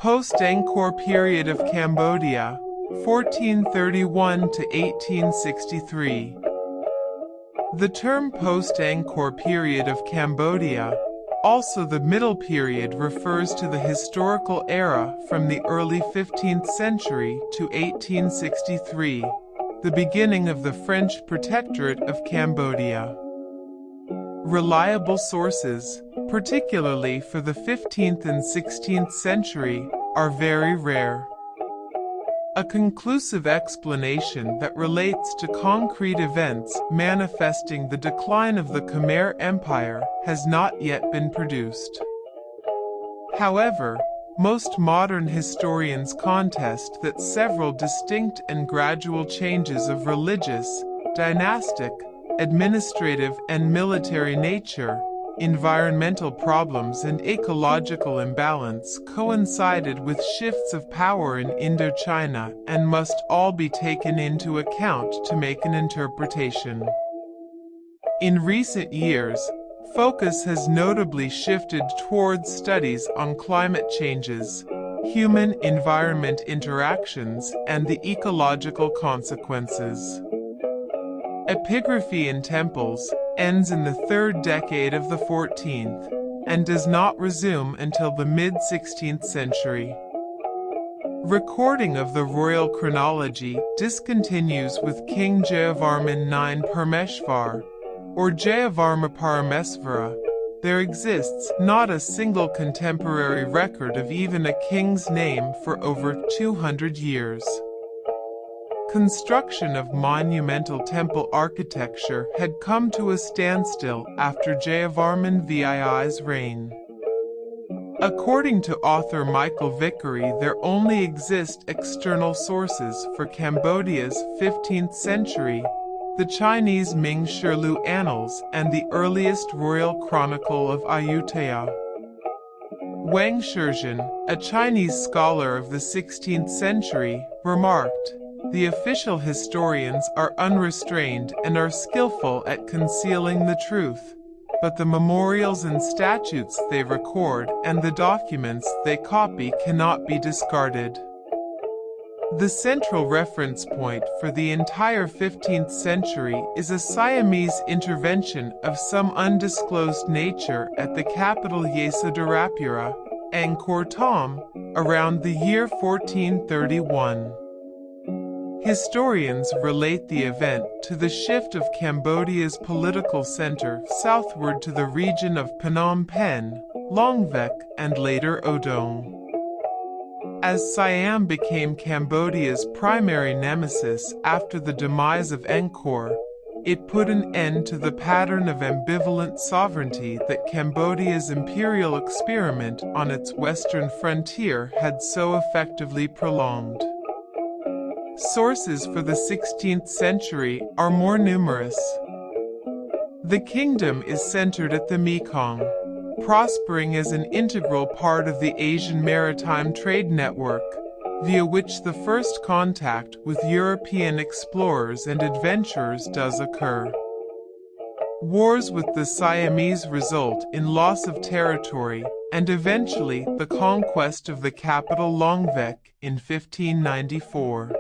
Post-Angkor period of Cambodia, 1431 to 1863. The term post-Angkor period of Cambodia, also the Middle Period, refers to the historical era from the early 15th century to 1863, the beginning of the French Protectorate of Cambodia. Reliable sources, particularly for the 15th and 16th century, are very rare. A conclusive explanation that relates to concrete events manifesting the decline of the Khmer Empire has not yet been produced. However, most modern historians contest that several distinct and gradual changes of religious, dynastic, administrative and military nature, environmental problems and ecological imbalance coincided with shifts of power in Indochina and must all be taken into account to make an interpretation. In recent years, focus has notably shifted towards studies on climate changes, human-environment interactions, and the ecological consequences. Epigraphy in temples ends in the third decade of the 14th, and does not resume until the mid-16th century. Recording of the royal chronology discontinues with King Jayavarman IX Parmeshvar, or Jayavarma Paramesvara. There exists not a single contemporary record of even a king's name for over 200 years. Construction of monumental temple architecture had come to a standstill after Jayavarman VII's reign. According to author Michael Vickery, there only exist external sources for Cambodia's 15th century, the Chinese Ming Shirlu Annals, and the earliest royal chronicle of Ayutthaya. Wang Shizhen, a Chinese scholar of the 16th century, remarked, "The official historians are unrestrained and are skillful at concealing the truth, but the memorials and statutes they record and the documents they copy cannot be discarded." The central reference point for the entire 15th century is a Siamese intervention of some undisclosed nature at the capital Yesudarapura, Angkor Thom, around the year 1431. Historians relate the event to the shift of Cambodia's political center southward to the region of Phnom Penh, Long Vec, and later Odong. As Siam became Cambodia's primary nemesis after the demise of Angkor, it put an end to the pattern of ambivalent sovereignty that Cambodia's imperial experiment on its western frontier had so effectively prolonged. Sources for the 16th century are more numerous. The kingdom is centered at the Mekong, prospering as an integral part of the Asian maritime trade network, via which the first contact with European explorers and adventurers does occur. Wars with the Siamese result in loss of territory, and eventually the conquest of the capital Long Vec in 1594.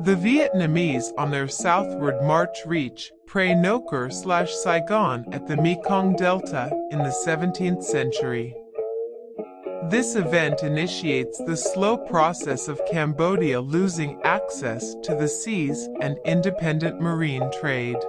The Vietnamese on their southward march reach Pre Nokor/Saigon at the Mekong Delta in the 17th century. This event initiates the slow process of Cambodia losing access to the seas and independent marine trade.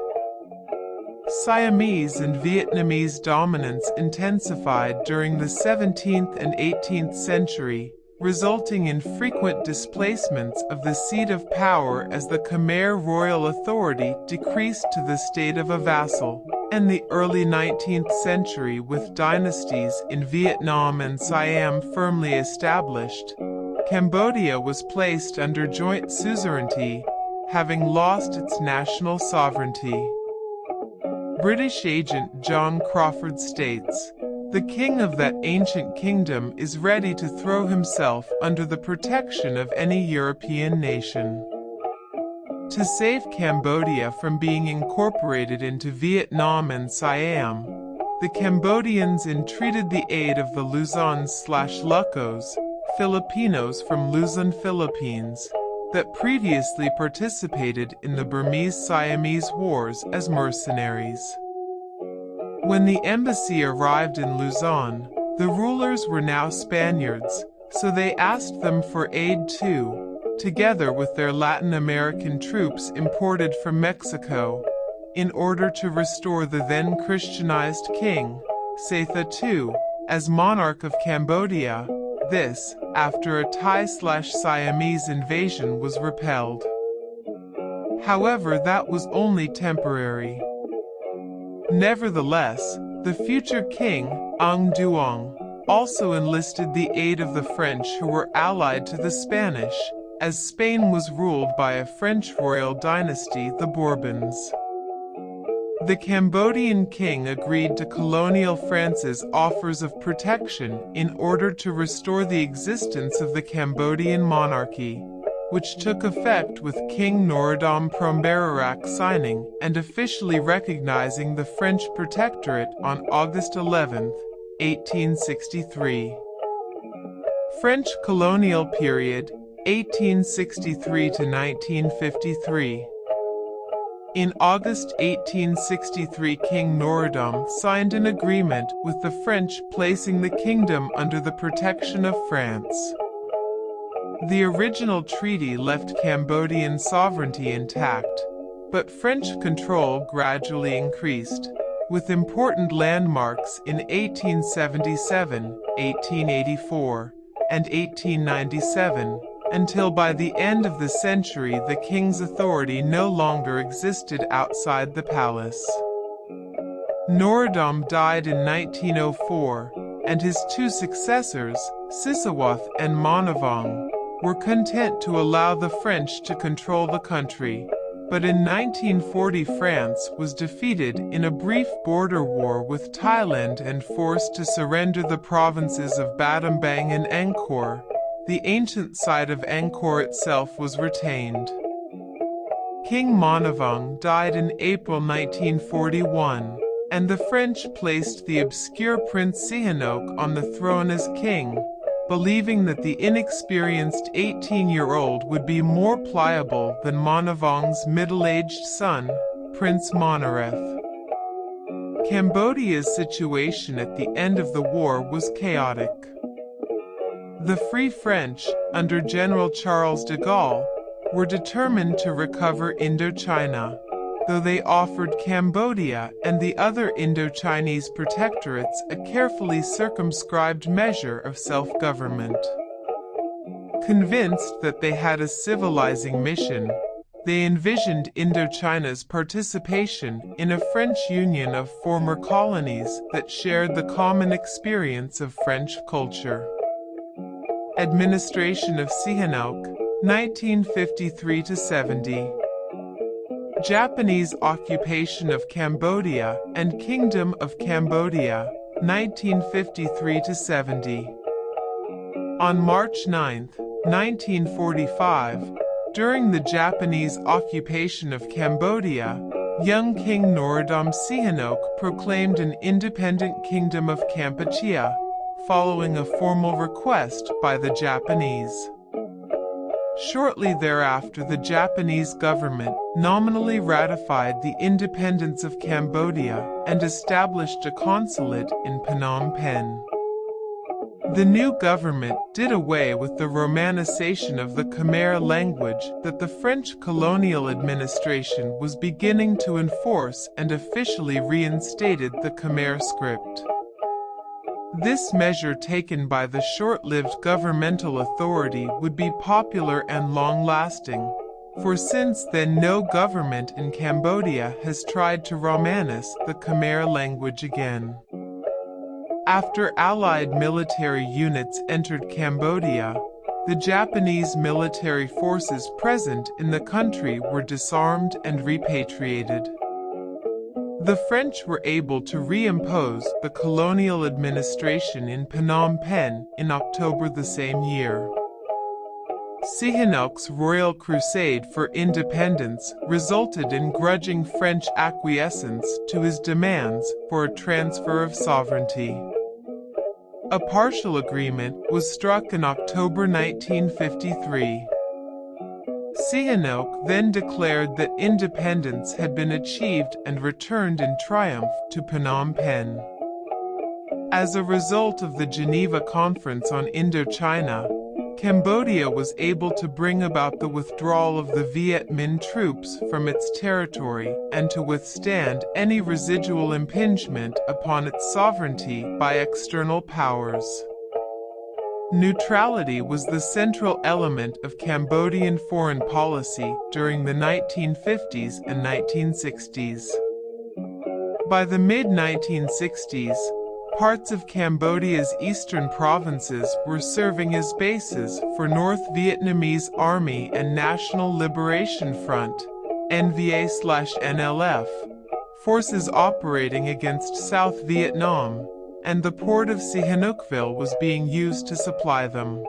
Siamese and Vietnamese dominance intensified during the 17th and 18th century, resulting in frequent displacements of the seat of power as the Khmer royal authority decreased to the state of a vassal, and the early 19th century with dynasties in Vietnam and Siam firmly established, Cambodia was placed under joint suzerainty, having lost its national sovereignty. British agent John Crawford states, "The king of that ancient kingdom is ready to throw himself under the protection of any European nation." To save Cambodia from being incorporated into Vietnam and Siam, the Cambodians entreated the aid of the Luzons/Lucos, Filipinos from Luzon, Philippines, that previously participated in the Burmese-Siamese Wars as mercenaries. When the embassy arrived in Luzon, the rulers were now Spaniards, so they asked them for aid too, together with their Latin American troops imported from Mexico, in order to restore the then Christianized king, Setha II, as monarch of Cambodia. This, after a Thai/Siamese invasion was repelled. However, that was only temporary. Nevertheless, the future king, Ang Duong, also enlisted the aid of the French who were allied to the Spanish, as Spain was ruled by a French royal dynasty, the Bourbons. The Cambodian king agreed to colonial France's offers of protection in order to restore the existence of the Cambodian monarchy, which took effect with King Norodom Prombererac signing and officially recognizing the French protectorate on August 11, 1863. French colonial period, 1863 to 1953. In August 1863, King Norodom signed an agreement with the French placing the kingdom under the protection of France. The original treaty left Cambodian sovereignty intact, but French control gradually increased, with important landmarks in 1877, 1884, and 1897, until by the end of the century the king's authority no longer existed outside the palace. Norodom died in 1904, and his two successors, Sisawath and Monavong, were content to allow the French to control the country, but in 1940 France was defeated in a brief border war with Thailand and forced to surrender the provinces of Battambang and Angkor. The ancient site of Angkor itself was retained. King Monavong died in April 1941, and the French placed the obscure Prince Sihanouk on the throne as king, believing that the inexperienced 18-year-old would be more pliable than Monavong's middle-aged son, Prince Monareth. Cambodia's situation at the end of the war was chaotic. The Free French, under General Charles de Gaulle, were determined to recover Indochina, though they offered Cambodia and the other Indochinese protectorates a carefully circumscribed measure of self-government. Convinced that they had a civilizing mission, they envisioned Indochina's participation in a French union of former colonies that shared the common experience of French culture. Administration of Sihanouk, 1953–70. Japanese occupation of Cambodia and Kingdom of Cambodia, 1953–70. On March 9, 1945, during the Japanese occupation of Cambodia, young King Norodom Sihanouk proclaimed an independent Kingdom of Kampuchea, following a formal request by the Japanese. Shortly thereafter, the Japanese government nominally ratified the independence of Cambodia and established a consulate in Phnom Penh. The new government did away with the romanization of the Khmer language that the French colonial administration was beginning to enforce and officially reinstated the Khmer script. This measure taken by the short-lived governmental authority would be popular and long-lasting, for since then no government in Cambodia has tried to romanize the Khmer language again. After Allied military units entered Cambodia, the Japanese military forces present in the country were disarmed and repatriated. The French were able to reimpose the colonial administration in Phnom Penh in October the same year. Sihanouk's royal crusade for independence resulted in grudging French acquiescence to his demands for a transfer of sovereignty. A partial agreement was struck in October 1953. Sihanouk then declared that independence had been achieved and returned in triumph to Phnom Penh. As a result of the Geneva Conference on Indochina, Cambodia was able to bring about the withdrawal of the Viet Minh troops from its territory and to withstand any residual impingement upon its sovereignty by external powers. Neutrality was the central element of Cambodian foreign policy during the 1950s and 1960s. By the mid-1960s, parts of Cambodia's eastern provinces were serving as bases for North Vietnamese Army and National Liberation Front (NVA/NLF) forces operating against South Vietnam, and the port of Sihanoukville was being used to supply them.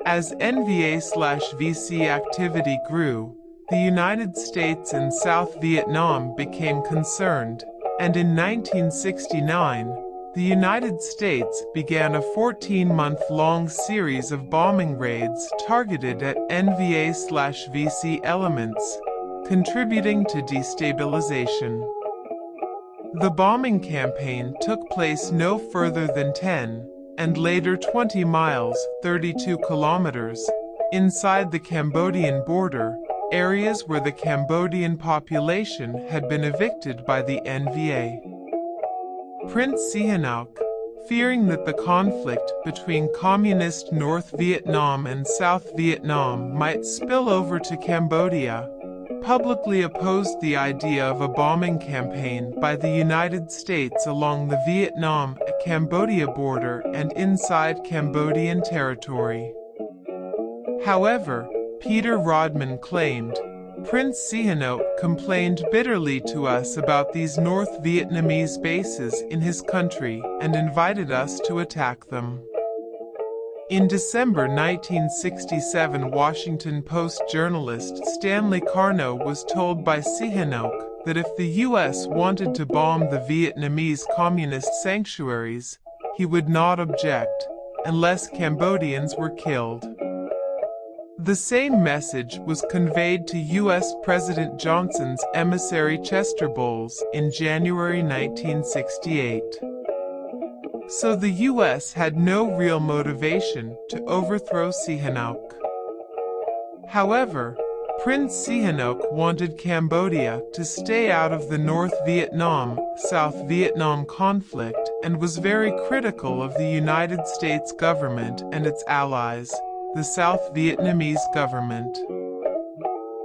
As NVA/VC activity grew, the United States and South Vietnam became concerned, and in 1969, the United States began a 14-month-long series of bombing raids targeted at NVA/VC elements, contributing to destabilization. The bombing campaign took place no further than 10, and later 20 miles, 32 kilometers, inside the Cambodian border, areas where the Cambodian population had been evicted by the NVA. Prince Sihanouk, fearing that the conflict between Communist North Vietnam and South Vietnam might spill over to Cambodia, publicly opposed the idea of a bombing campaign by the United States along the Vietnam-Cambodia border and inside Cambodian territory. However, Peter Rodman claimed, Prince Sihanouk complained bitterly to us about these North Vietnamese bases in his country and invited us to attack them. In December 1967, Washington Post journalist Stanley Carno was told by Sihanouk that if the U.S. wanted to bomb the Vietnamese communist sanctuaries, he would not object, unless Cambodians were killed. The same message was conveyed to U.S. President Johnson's emissary Chester Bowles in January 1968. So the U.S. had no real motivation to overthrow Sihanouk. However, Prince Sihanouk wanted Cambodia to stay out of the North Vietnam-South Vietnam conflict and was very critical of the United States government and its allies, the South Vietnamese government.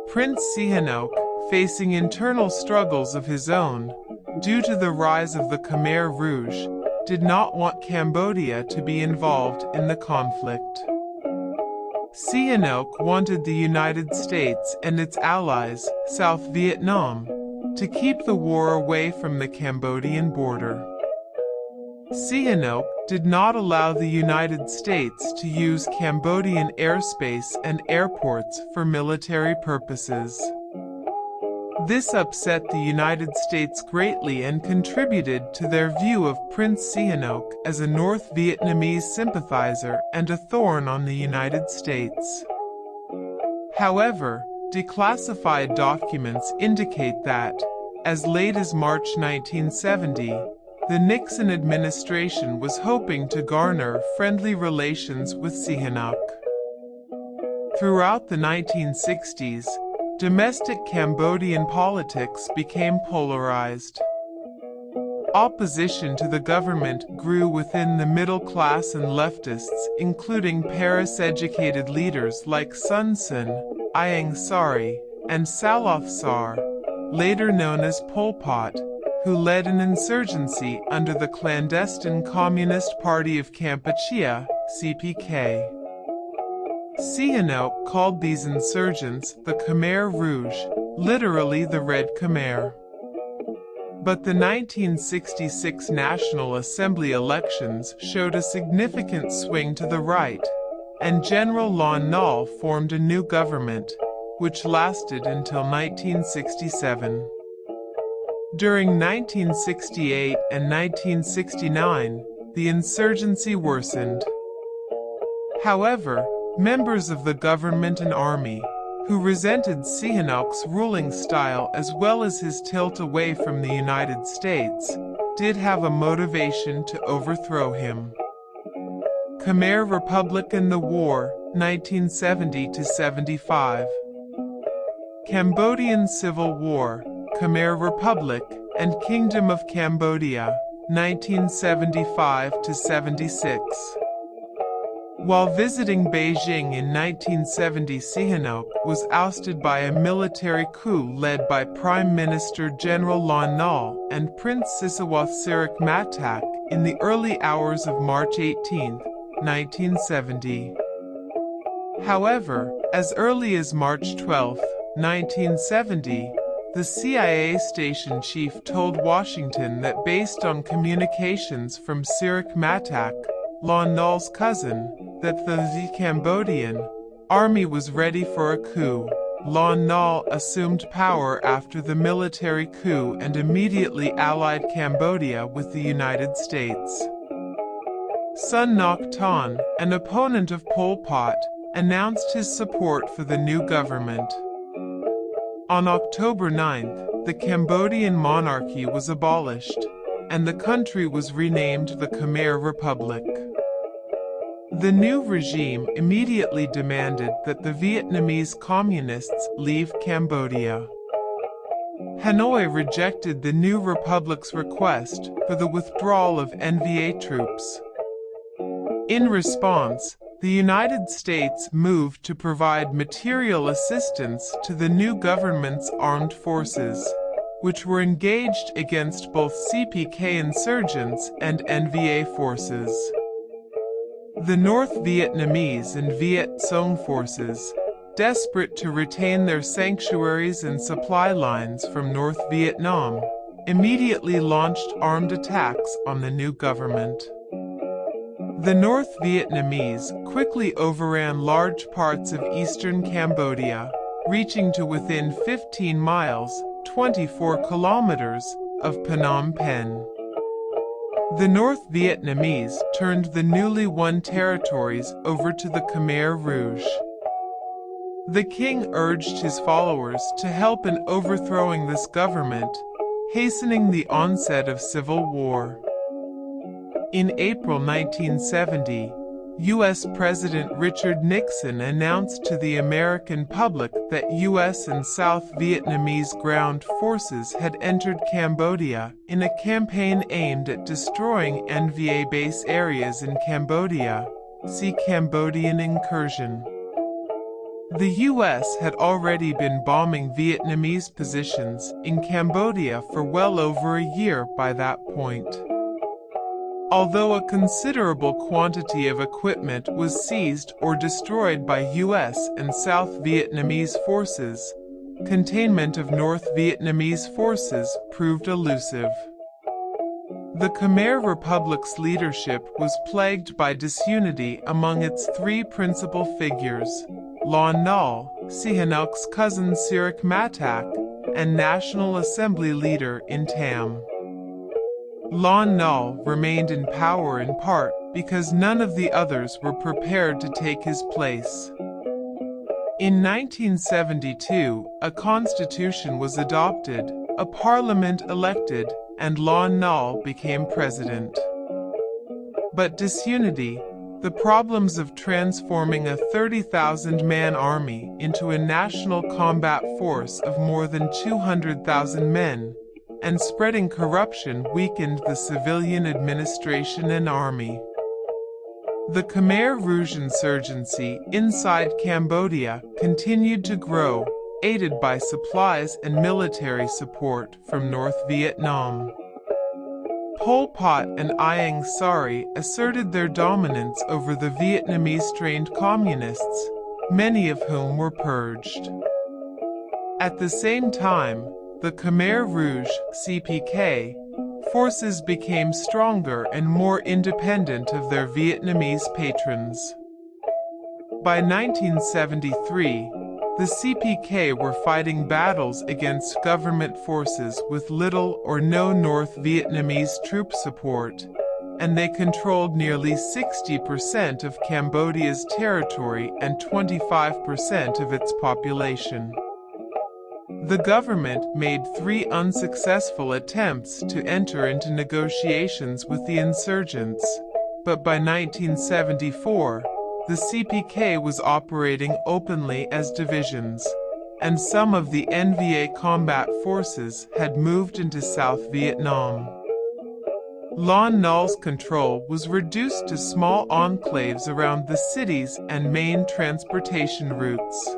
Prince Sihanouk, facing internal struggles of his own, due to the rise of the Khmer Rouge, did not want Cambodia to be involved in the conflict. Sihanouk wanted the United States and its allies, South Vietnam, to keep the war away from the Cambodian border. Sihanouk did not allow the United States to use Cambodian airspace and airports for military purposes. This upset the United States greatly and contributed to their view of Prince Sihanouk as a North Vietnamese sympathizer and a thorn on the United States. However, declassified documents indicate that, as late as March 1970, the Nixon administration was hoping to garner friendly relations with Sihanouk. Throughout the 1960s, domestic Cambodian politics became polarized. Opposition to the government grew within the middle class and leftists, including Paris-educated leaders like Son Sen, Ieng Sari, and Saloth Sar, later known as Pol Pot, who led an insurgency under the clandestine Communist Party of Kampuchea, CPK. Sihanouk called these insurgents the Khmer Rouge, literally the Red Khmer. But the 1966 National Assembly elections showed a significant swing to the right, and General Lon Nol formed a new government, which lasted until 1967. During 1968 and 1969, the insurgency worsened. However, members of the government and army, who resented Sihanouk's ruling style as well as his tilt away from the United States, did have a motivation to overthrow him. Khmer Republic and the War, 1970–75. Cambodian Civil War, Khmer Republic, and Kingdom of Cambodia, 1975–76. While visiting Beijing in 1970, Sihanouk was ousted by a military coup led by Prime Minister General Lon Nol and Prince Sisawath Sirik Matak in the early hours of March 18, 1970. However, as early as March 12, 1970, the CIA station chief told Washington that based on communications from Sirik Matak, Lon Nol's cousin, that the Cambodian army was ready for a coup. Lon Nol assumed power after the military coup and immediately allied Cambodia with the United States. Sun Ngoc Ton, an opponent of Pol Pot, announced his support for the new government. On October 9, the Cambodian monarchy was abolished, and the country was renamed the Khmer Republic. The new regime immediately demanded that the Vietnamese communists leave Cambodia. Hanoi rejected the new republic's request for the withdrawal of NVA troops. In response, the United States moved to provide material assistance to the new government's armed forces, which were engaged against both CPK insurgents and NVA forces. The North Vietnamese and Viet Cong forces, desperate to retain their sanctuaries and supply lines from North Vietnam, immediately launched armed attacks on the new government. The North Vietnamese quickly overran large parts of eastern Cambodia, reaching to within 15 miles, 24 kilometers, of Phnom Penh. The North Vietnamese turned the newly won territories over to the Khmer Rouge. The king urged his followers to help in overthrowing this government, hastening the onset of civil war. In April 1970, U.S. President Richard Nixon announced to the American public that U.S. and South Vietnamese ground forces had entered Cambodia in a campaign aimed at destroying NVA base areas in Cambodia. See Cambodian incursion. The U.S. had already been bombing Vietnamese positions in Cambodia for well over a year by that point. Although a considerable quantity of equipment was seized or destroyed by U.S. and South Vietnamese forces, containment of North Vietnamese forces proved elusive. The Khmer Republic's leadership was plagued by disunity among its three principal figures: Lon Nol, Sihanouk's cousin Sirik Matak, and National Assembly leader In Tam. Lon Nol remained in power in part because none of the others were prepared to take his place. In 1972, a constitution was adopted, a parliament elected, and Lon Nol became president. But disunity, the problems of transforming a 30,000-man army into a national combat force of more than 200,000 men, and spreading corruption weakened the civilian administration and army. The Khmer Rouge insurgency inside Cambodia continued to grow, aided by supplies and military support from North Vietnam. Pol Pot and Ieng Sari asserted their dominance over the Vietnamese-trained communists, many of whom were purged. At the same time, the Khmer Rouge (CPK) forces became stronger and more independent of their Vietnamese patrons. By 1973, the CPK were fighting battles against government forces with little or no North Vietnamese troop support, and they controlled nearly 60% of Cambodia's territory and 25% of its population. The government made 3 unsuccessful attempts to enter into negotiations with the insurgents, but by 1974, the CPK was operating openly as divisions, and some of the NVA combat forces had moved into South Vietnam. Lon Nol's control was reduced to small enclaves around the cities and main transportation routes.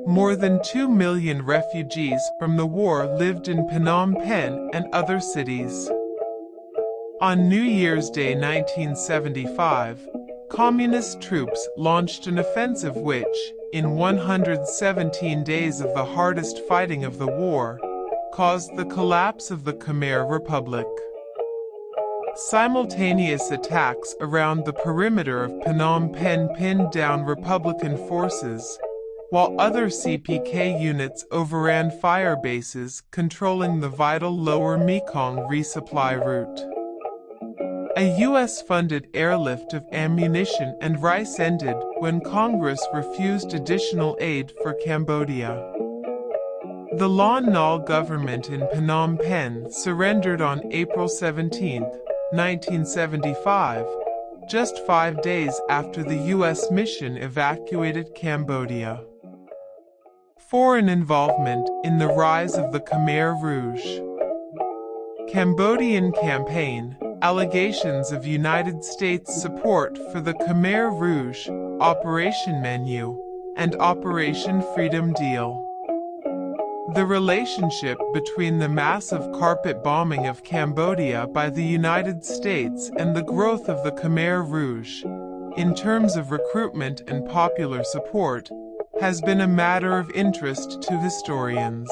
More than 2 million refugees from the war lived in Phnom Penh and other cities. On New Year's Day 1975, Communist troops launched an offensive which, in 117 days of the hardest fighting of the war, caused the collapse of the Khmer Republic. Simultaneous attacks around the perimeter of Phnom Penh pinned down Republican forces, while other CPK units overran fire bases controlling the vital lower Mekong resupply route. A U.S.-funded airlift of ammunition and rice ended when Congress refused additional aid for Cambodia. The Lon Nol government in Phnom Penh surrendered on April 17, 1975, just 5 days after the U.S. mission evacuated Cambodia. Foreign involvement in the rise of the Khmer Rouge. Cambodian campaign, allegations of United States support for the Khmer Rouge, Operation Menu, and Operation Freedom Deal. The relationship between the massive carpet bombing of Cambodia by the United States and the growth of the Khmer Rouge, in terms of recruitment and popular support, has been a matter of interest to historians.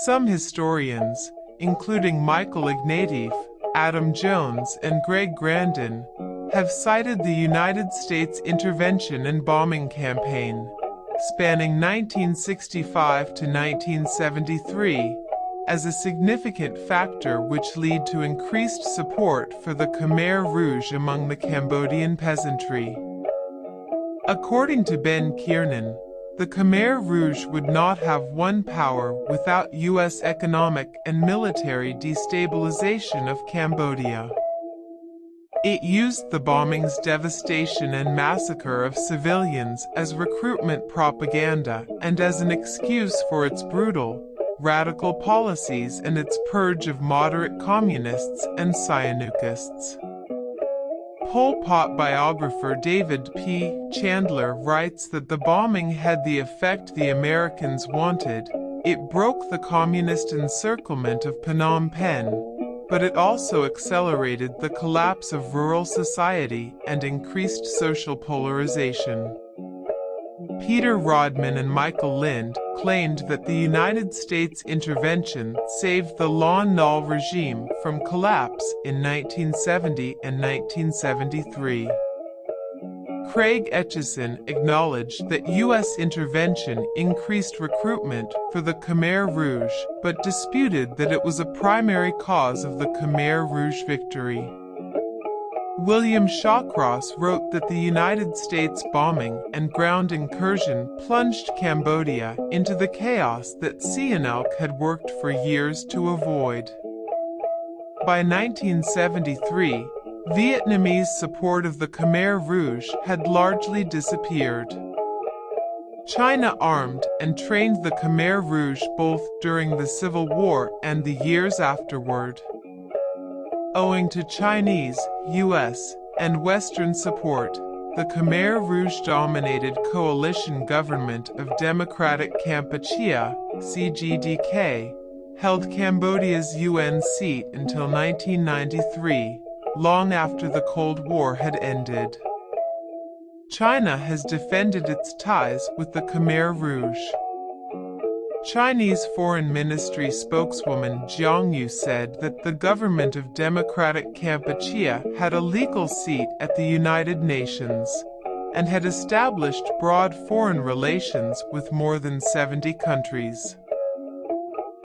Some historians, including Michael Ignatieff, Adam Jones, and Greg Grandin, have cited the United States intervention and bombing campaign, spanning 1965 to 1973, as a significant factor which led to increased support for the Khmer Rouge among the Cambodian peasantry. According to Ben Kiernan, the Khmer Rouge would not have won power without U.S. economic and military destabilization of Cambodia. It used the bombing's devastation and massacre of civilians as recruitment propaganda and as an excuse for its brutal, radical policies and its purge of moderate communists and Sihanoukists. Pol Pot biographer David P. Chandler writes that the bombing had the effect the Americans wanted. It broke the communist encirclement of Phnom Penh, but it also accelerated the collapse of rural society and increased social polarization. Peter Rodman and Michael Lind claimed that the United States intervention saved the Lon Nol regime from collapse in 1970 and 1973. Craig Etchison acknowledged that U.S. intervention increased recruitment for the Khmer Rouge, but disputed that it was a primary cause of the Khmer Rouge victory. William Shawcross wrote that the United States bombing and ground incursion plunged Cambodia into the chaos that Sihanouk had worked for years to avoid. By 1973, Vietnamese support of the Khmer Rouge had largely disappeared. China armed and trained the Khmer Rouge both during the Civil War and the years afterward. Owing to Chinese, U.S., and Western support, the Khmer Rouge-dominated coalition government of Democratic Kampuchea, CGDK, held Cambodia's UN seat until 1993, long after the Cold War had ended. China has defended its ties with the Khmer Rouge. Chinese Foreign Ministry spokeswoman Jiang Yu said that the government of Democratic Kampuchea had a legal seat at the United Nations and had established broad foreign relations with more than 70 countries.